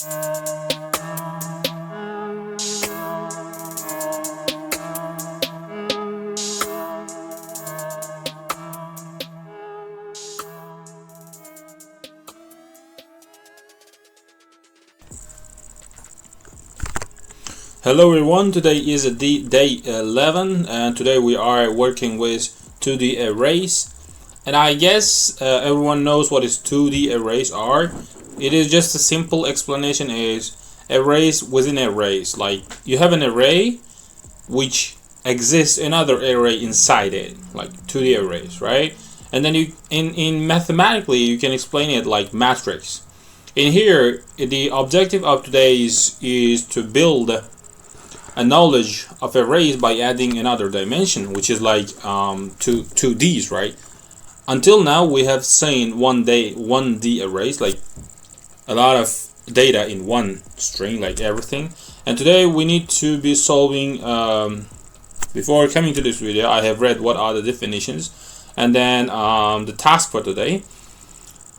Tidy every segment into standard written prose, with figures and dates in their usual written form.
Hello everyone, today is day 11 and today we are working with 2D arrays, and I guess everyone knows what is 2D arrays are. It is just a simple explanation is arrays within arrays. Like you have an array which exists another array inside it, like 2D arrays, right? And then you in mathematically you can explain it like matrix. In here the objective of today is to build a knowledge of arrays by adding another dimension, which is like two Ds, right? Until now we have seen 1D arrays, like a lot of data in one string, like everything. And today we need to be solving before coming to this video I have read what are the definitions, and then the task for today.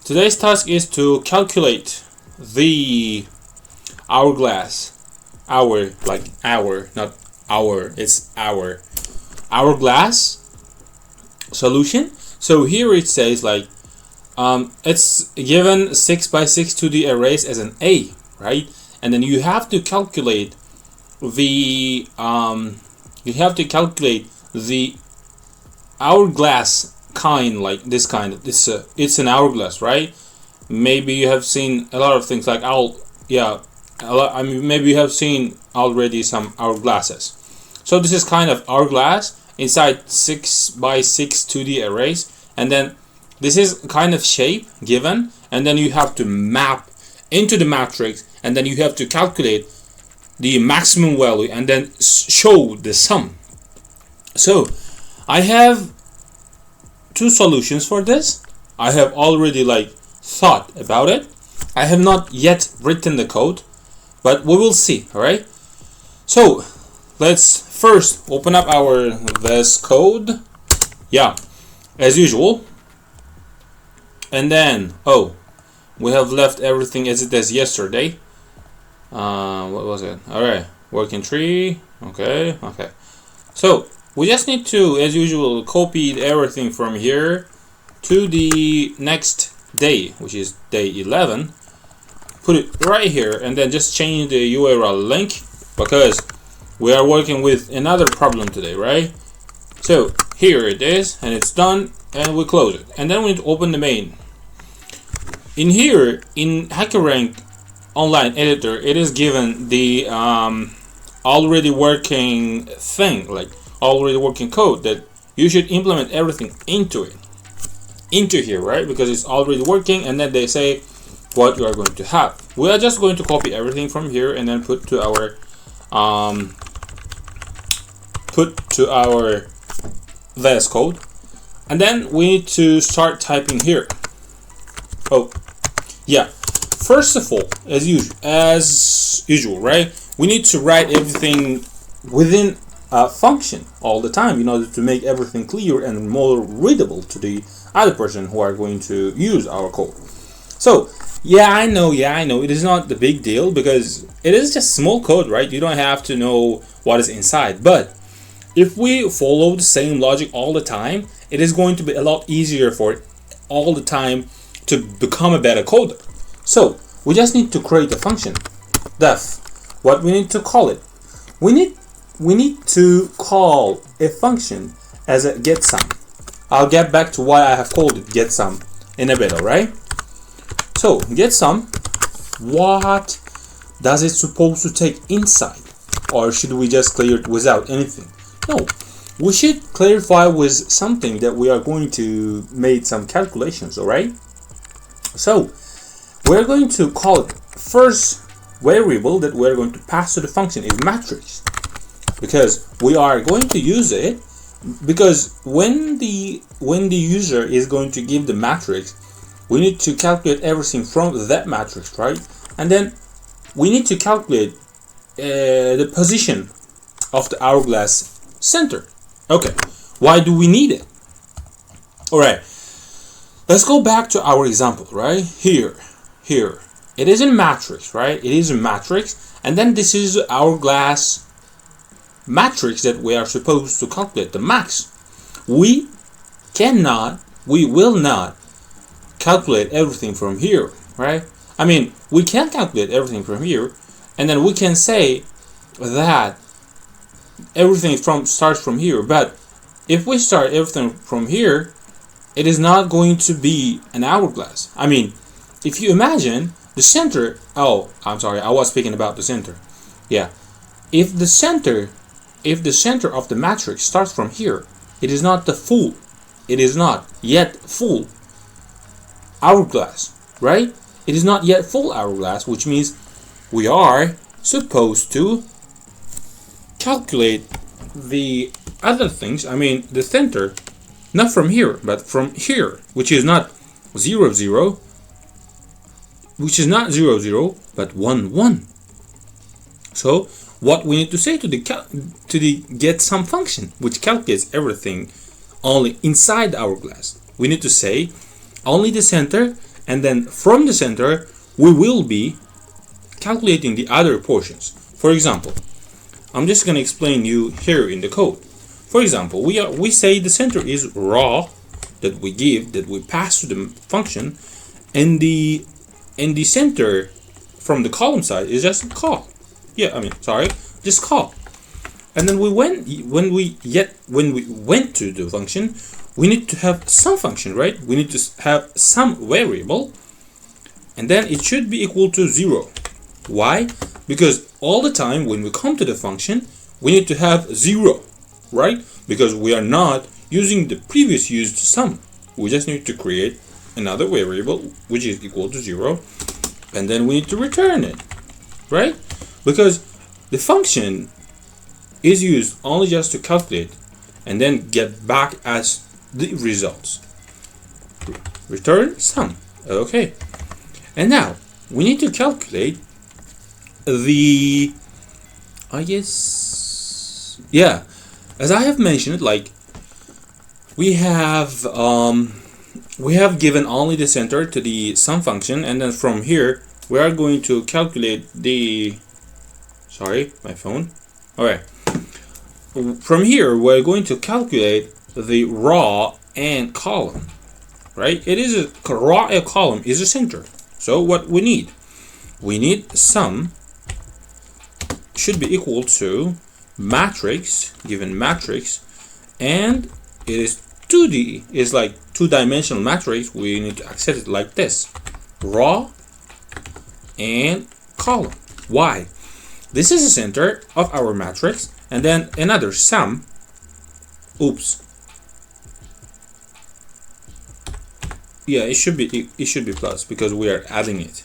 Today's task is to calculate the hourglass. Not hour, it's hourglass solution. So here it says like it's given 6 by 6 2D arrays as an A, right? And then you have to calculate the hourglass kind, like this kind. It's an hourglass, right? Maybe you have seen a lot of things like maybe you have seen already some hourglasses. So this is kind of hourglass inside 6 by 6 2D arrays, and then this is kind of shape given, and then you have to map into the matrix, and then you have to calculate the maximum value and then show the sum. So I have two solutions for this. I have already thought about it. I have not yet written the code, but we will see. All right, so let's first open up our VS Code, as usual, and then we have left everything as it is yesterday. What was it? All right, working tree. Okay, so we just need to, as usual, copy everything from here to the next day, which is day 11. Put it right here, and then just change the URL link because we are working with another problem today, right? So here it is, and it's done, and we close it, and then we need to open the main. In here, in HackerRank online editor, it is given the already working thing, like already working code that you should implement everything into here, right? Because it's already working, and then they say what you are going to have. We are just going to copy everything from here and then put to our VS Code, and then we need to start typing here. First of all, as usual, right? We need to write everything within a function all the time in order to make everything clear and more readable to the other person who are going to use our code. So I know it is not the big deal because it is just small code, right? You don't have to know what is inside. But if we follow the same logic all the time, it is going to be a lot easier for all the time to become a better coder. So we just need to create a function. Def. What we need to call it? We need to call a function as a getSum. I'll get back to why I have called it getSum in a bit, alright? So getSum, what does it supposed to take inside? Or should we just clear it without anything? No, we should clarify with something that we are going to make some calculations, alright? So we're going to call it first variable that we're going to pass to the function is matrix, because we are going to use it because when the user is going to give the matrix, we need to calculate everything from that matrix, right? And then we need to calculate the position of the hourglass center. Okay, why do we need it? All right, let's go back to our example, right? Here, it is in matrix, right? It is a matrix, and then this is hourglass matrix that we are supposed to calculate the max. We will not calculate everything from here, right? I mean, we can calculate everything from here, and then we can say that everything starts from here. But if we start everything from here, it is not going to be an hourglass. I mean, if you imagine the center, oh, I'm sorry, I was speaking about the center. Yeah, if the center of the matrix starts from here, it is not yet full hourglass, right? It is not yet full hourglass, which means we are supposed to calculate the other things. I mean, the center, not from here, but from here, which is not 0, 0, which is not 0, 0, but 1, 1. So what we need to say to the get sum function, which calculates everything only inside the hourglass, we need to say only the center, and then from the center we will be calculating the other portions. For example, I'm just going to explain you here in the code. For example, we say the center is raw that we pass to the function, and the center from the column side is just call. Just call. And then when we went to the function, we need to have some function, right? We need to have some variable, and then it should be equal to 0. Why? Because all the time when we come to the function, we need to have 0, right? Because we are not using the previous used sum. We just need to create another variable which is equal to 0, and then we need to return it, right? Because the function is used only just to calculate and then get back as the results. Return sum. Okay. And now we need to calculate the, as I have mentioned, like we have given only the center to the sum function, and then from here we are going to calculate the, sorry, my phone. Alright. From here we're going to calculate the raw and column, right? It is a raw and column is a center. So what we need sum should be equal to matrix, given matrix, and it is 2D, is like two-dimensional matrix. We need to access it like this: raw and column. Why? This is the center of our matrix, and then another sum. Oops. Yeah, it should be plus because we are adding it.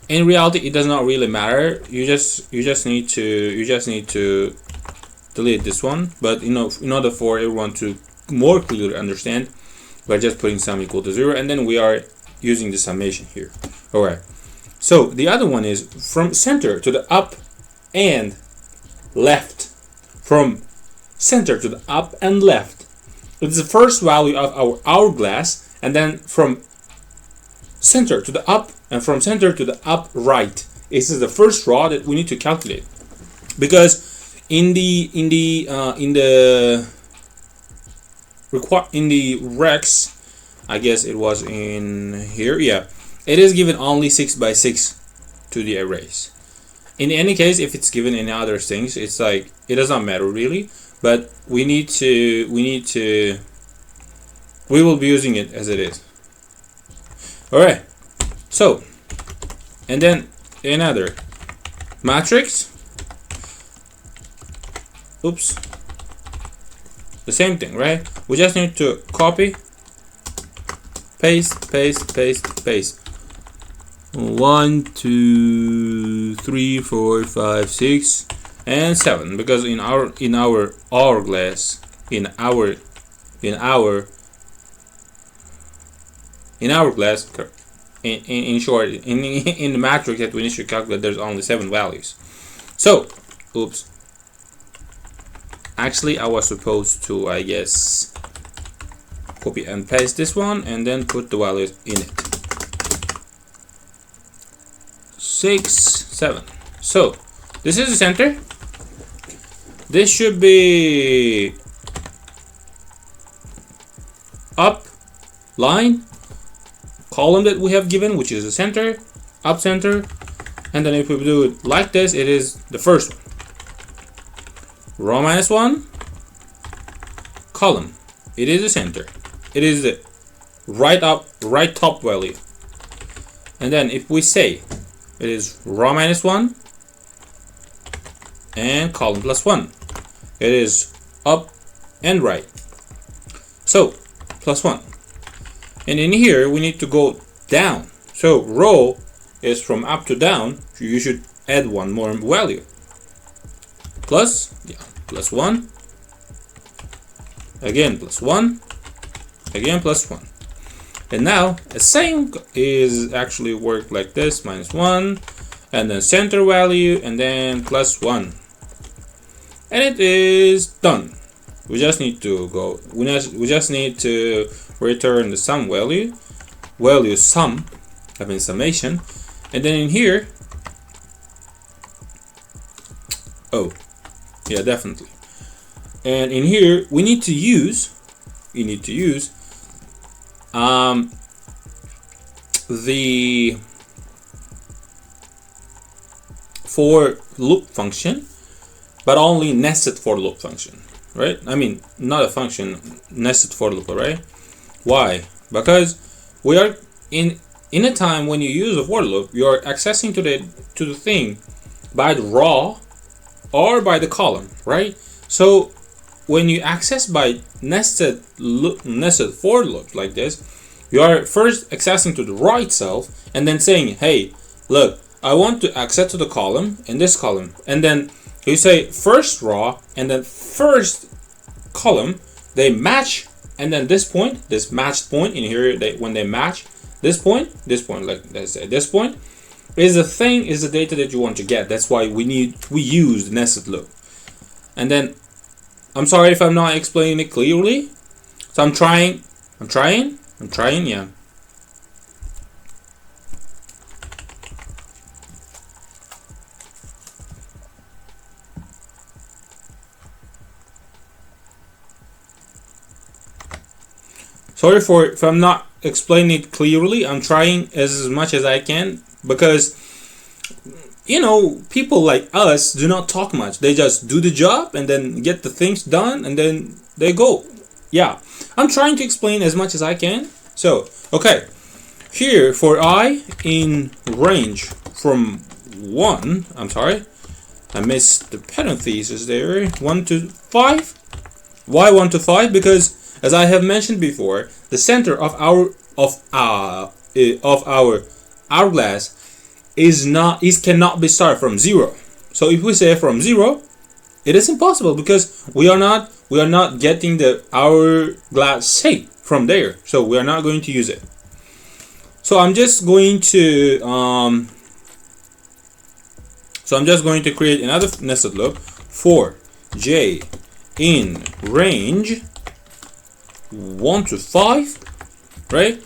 In reality, it does not really matter. You just need to delete this one. But in order for everyone to more clearly understand, we're just putting sum equal to 0, and then we are using the summation here. All right. So the other one is from center to the up and left. From center to the up and left. It's the first value of our hourglass, and then from center to the up and from center to the up right. This is the first raw that we need to calculate, because in the recs, I guess it was in here. Yeah, it is given only 6 by 6 to the arrays. In any case, if it's given any other things, it's like it does not matter really. But we will be using it as it is. All right. So, and then another matrix. Oops. The same thing, right? We just need to copy, paste, paste, paste, paste. 1, 2, 3, 4, 5, 6, and 7. Because in our hourglass, in our class, in short, in the matrix that we need to calculate, there's only 7 values. So, oops. Actually, I was supposed to, I guess, copy and paste this one and then put the values in it. 6, 7. So this is the center. This should be up line column that we have given, which is the center, up center, and then if we do it like this, it is the first one. Row -1 column. It is the center. It is the right top value. And then if we say it is row -1 and column +1, it is up and right. So +1. And in here we need to go down. So row is from up to down. So you should add one more value. +1. Again +1. Again +1. And now the same is actually work like this, -1, and then center value, and then +1. And it is done. We just need to go. We just need to return the sum value, sum, I mean summation, and then in here, oh, yeah, definitely. And in here, we need to use, the for loop function, but only nested for loop function, right? I mean, not a function, nested for loop, right? Why? Because we are in a time when you use a for loop, you are accessing to the thing by the raw or by the column, right? So when you access by nested for loops like this, you are first accessing to the raw itself and then saying, hey, look, I want to access to the column and this column, and then you say first raw and then first column, they match, and then this matched point in here, when they match this point, like let's say this point is the data that you want to get. That's why we use the nested loop. And then I'm sorry if I'm not explaining it clearly. So I'm trying, yeah. Sorry if I'm not explaining it clearly. I'm trying as much as I can, because you know, people like us do not talk much. They just do the job and then get the things done and then they go. Yeah, I'm trying to explain as much as I can. So, okay, here for I in range from 1, I'm sorry, I missed the parentheses there, 1 to 5. Why 1 to 5? Because as I have mentioned before, the center of our hourglass cannot be started from 0. So if we say from 0, it is impossible, because we are not getting the hourglass shape from there. So we are not going to use it. So I'm just going to create another nested loop for j in range 1 to 5, right?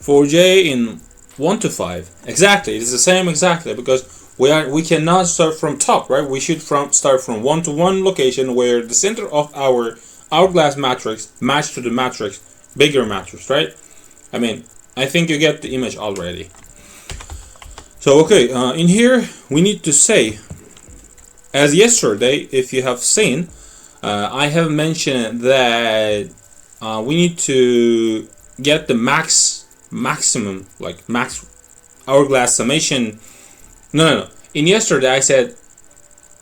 For j in 1 to 5, exactly, it is the same exactly, because we cannot start from top, right? We should start from 1 to 1 location where the center of our hourglass matrix match to the matrix, bigger matrix, right? I mean, I think you get the image already. So okay, in here we need to say, as yesterday, if you have seen, I have mentioned that we need to get the maximum, like max hourglass summation. No. In yesterday I said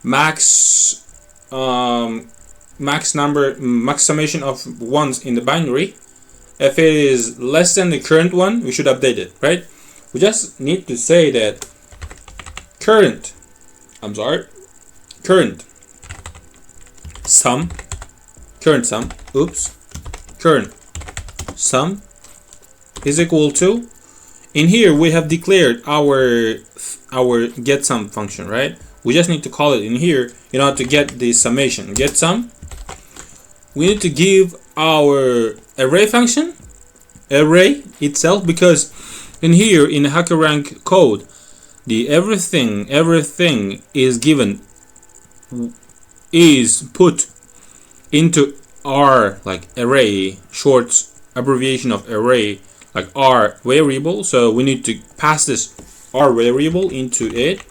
max summation of ones in the binary. If it is less than the current one, we should update it, right? We just need to say that current sum is equal to, in here we have declared our get sum function, right? We just need to call it in here in order to get the summation. Get sum, we need to give our array function, array itself, because in here in HackerRank code the everything is put into R, like array, short abbreviation of array, like R variable. So we need to pass this R variable into it,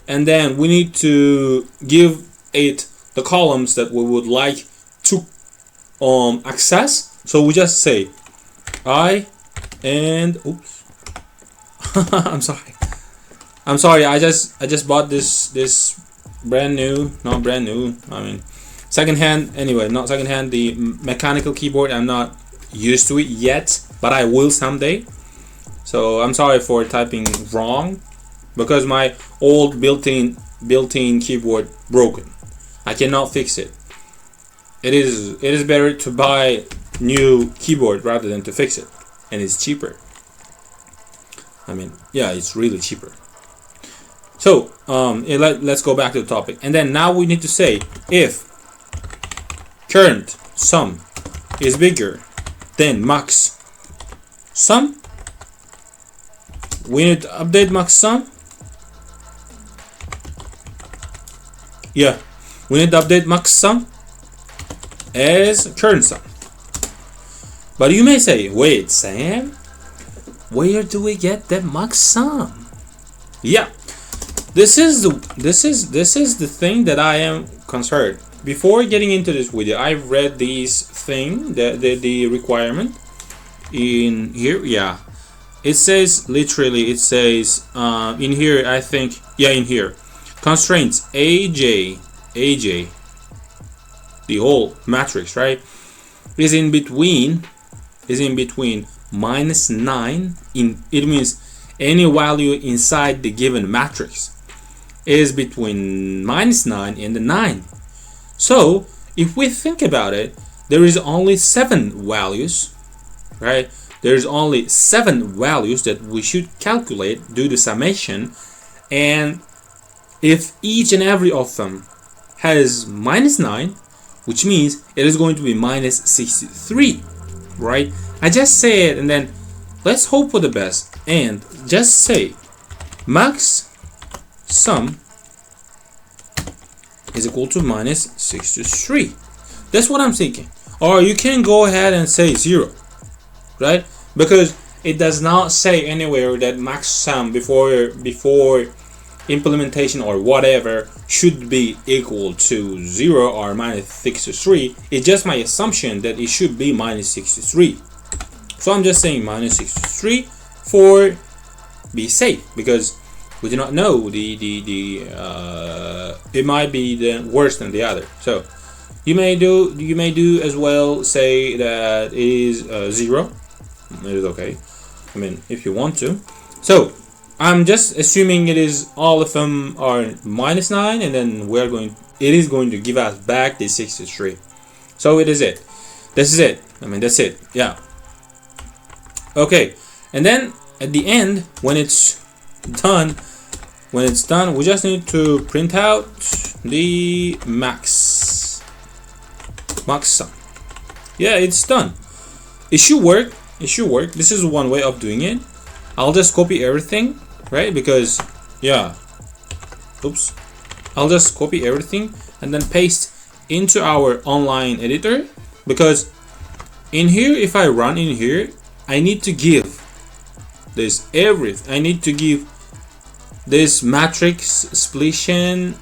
and then we need to give it the columns that we would like to access. So we just say I and oops I'm sorry I just bought this brand new, not brand new, I mean secondhand, anyway, not secondhand, the mechanical keyboard. I'm not used to it yet, but I will someday. So I'm sorry for typing wrong, because my old built-in keyboard broken. I cannot fix it. It is better to buy new keyboard rather than to fix it, and it's cheaper. I mean, yeah, it's really cheaper. So let's go back to the topic, and then now we need to say if current sum is bigger than max sum, we need to update max sum. Yeah, we need to update max sum as current sum. But you may say, wait, Sam, where do we get the max sum? Yeah, this is the thing that I am concerned. Before getting into this video, I've read these thing, the requirement in here. Yeah, it says literally, it says in here, I think, yeah, in here, constraints AJ, the whole matrix, right, is in between -9 it means any value inside the given matrix is between -9 and the 9. So if we think about it, there is only 7 values, right? There's only 7 values that we should calculate, do the summation, and if each and every of them has -9, which means it is going to be -63, right? I just say it, and then let's hope for the best and just say max sum is equal to -63. That's what I'm thinking. Or you can go ahead and say 0, right? Because it does not say anywhere that max sum before implementation or whatever should be equal to 0 or -63. It's just my assumption that it should be -63. So I'm just saying -63 for be safe, because we do not know it might be the worse than the other. So you may do as well say that it is 0. It is okay, I mean, if you want to. So I'm just assuming it is all of them are -9, and then it is going to give us back the 63. So it is it. This is it. I mean, that's it. Yeah. Okay. And then at the end, when it's done, we just need to print out the max sum. Yeah, it's done. It should work. This is one way of doing it. I'll just copy everything, right? Because yeah, oops, I'll just copy everything and then paste into our online editor, because in here, if I run in here, I need to give this everything. I need to give this matrix splition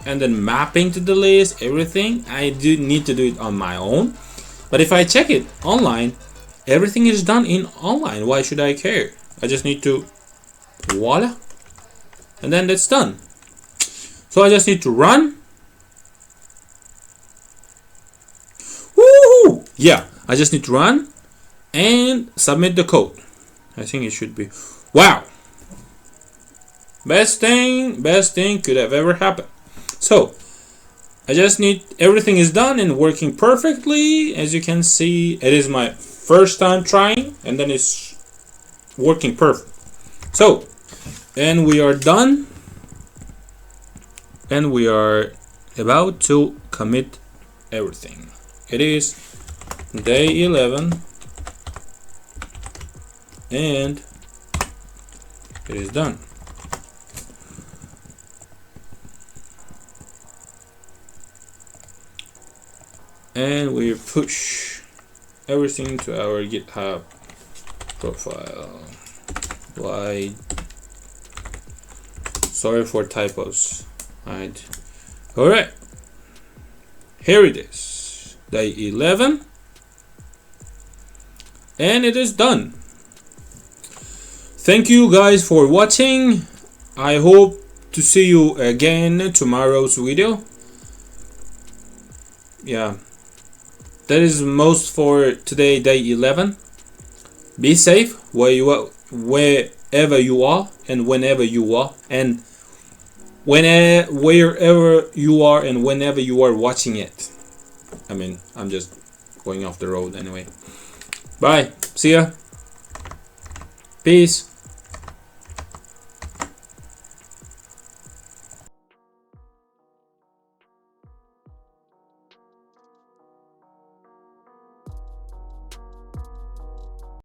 and then mapping to the list, everything. I do need to do it on my own, but if I check it online, everything is done in online. Why should I care? I just need to voila, and then that's done. So I just need to run. Woohoo! Yeah, I just need to run and submit the code. I think it should be wow. Best thing could have ever happened. So I just need, everything is done and working perfectly. As you can see, it is my first time trying, and then it's working perfect. So, and we are done, and we are about to commit everything. It is day 11, and it is done. and we push everything to our GitHub profile. Why? Sorry for typos. Right. All right. Here it is, day 11, and it is done. Thank you guys for watching. I hope to see you again tomorrow's video. Yeah, that is most for today, day 11. Be safe wherever you are and whenever you are, and wherever you are and whenever you are watching it. I mean, I'm just going off the road anyway. Bye. See ya. Peace.